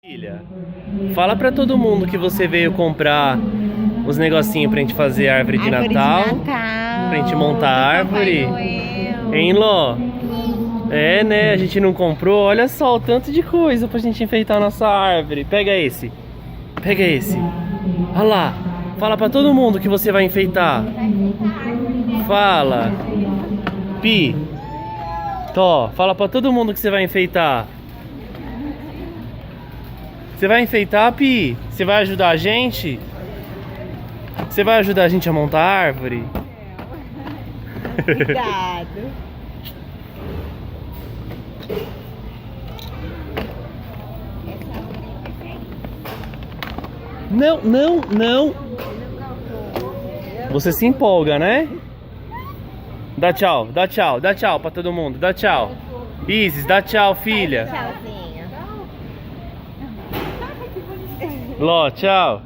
Filha, fala pra todo mundo que você veio comprar os negocinhos pra gente fazer árvore de Natal. Pra gente montar a árvore. Hein, Ló? É, né? A gente não comprou. Olha só o tanto de coisa pra gente enfeitar a nossa árvore. Pega esse. Pega esse. Olha lá. Fala pra todo mundo que você vai enfeitar. Fala. Pi. Tó, fala pra todo mundo que você vai enfeitar. Você vai enfeitar, Pi? Você vai ajudar a gente? Você vai ajudar a gente a montar a árvore? Obrigado. Não, não, não. Você se empolga, né? Dá tchau, dá tchau, dá tchau pra todo mundo. Dá tchau. Isis, dá tchau, filha. Tchauzinho. Ló, tchau.